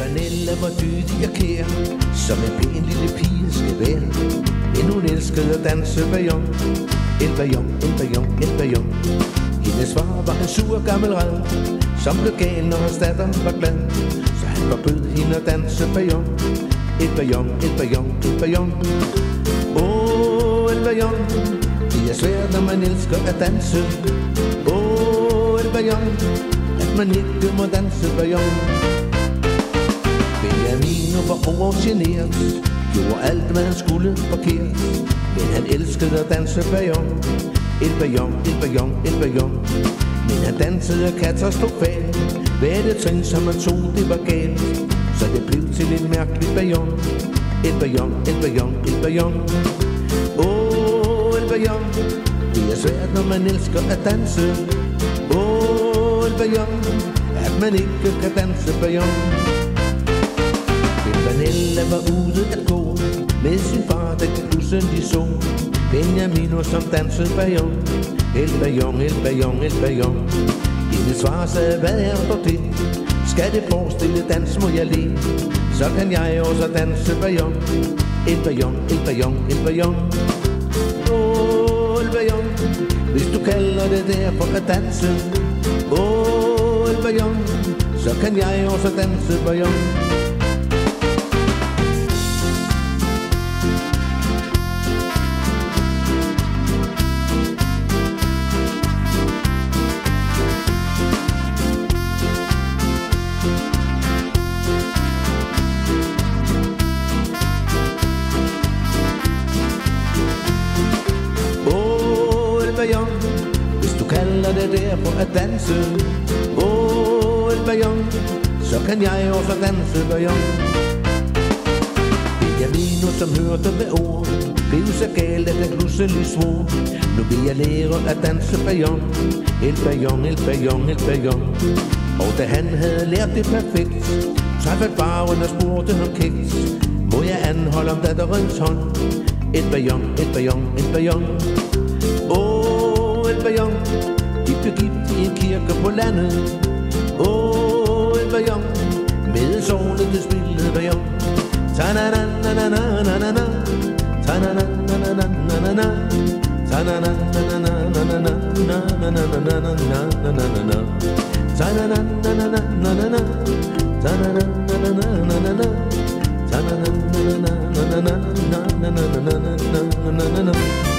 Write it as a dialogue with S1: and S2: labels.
S1: Pimpernelle var dydig og kær, som en pæn lille pige skal være. Men hun elskede at danse bajon. En bajon, en bajon, en bajon. Hendes far var en sur gammel rad, som blev gal, når hans datter var glad. Så han forbød hende at danse bajon. En bajon, en bajon, en bajon. En bajon. Det er svært, når man elsker at danse. En bajon. At man ikke må danse bajon. Benjamin var overgeneret, gjorde alt, hvad han skulle forkert. Men han elskede at danse bajon. En bajon, en bajon, en bajon. Men han dansede katastrofalt. Hver det trin, som han tog, det var galt. Så det blev til en mærkelig bajon. En bajon, en bajon, en bajon. En bajon. Det er svært, når man elsker at danse. En bajon. At man ikke kan danse bajon. Pimpernelle var ude at gå med sin far, da de pludselig så Benjamin, som dansede bajon. El bajon, el bajon, el bajon. Hendes far sagde, hvad er der det? Skal det forestille dans, må jeg le. Så kan jeg også danse bajon. El bajon, el bajon, el bajon. El bajon. Hvis du kalder det der for at danse. El bajon. Så kan jeg også danse bajon. Hvis du kalder det der for at danse. El bajon. Så kan jeg også danse bajon. Benjamin, som hørte med ord, blev så galt, at han pludselig svor. Nu vil jeg lære at danse bajon. El bajon, el bajon, el bajon. Og da han havde lært det perfekt, så faldt faren og spurgte ham kægt: må jeg anholde om datterens hånd? El bajon, el bajon, el bajon. El bajon. De blev gift i en kirke på landet. El bajon. Med solen det spillede bajon. Ta-na-na-na-na-na-na-na. Ta-na-na-na-na-na-na-na. Ta-na-na-na-na-na-na-na-na-na-na-na-na-na. Ta-na-na-na-na-na-na-na. Ta-na-na-na-na-na-na-na. Ta-na-na-na-na-na-na-na-na-na-na-na-na-na-na.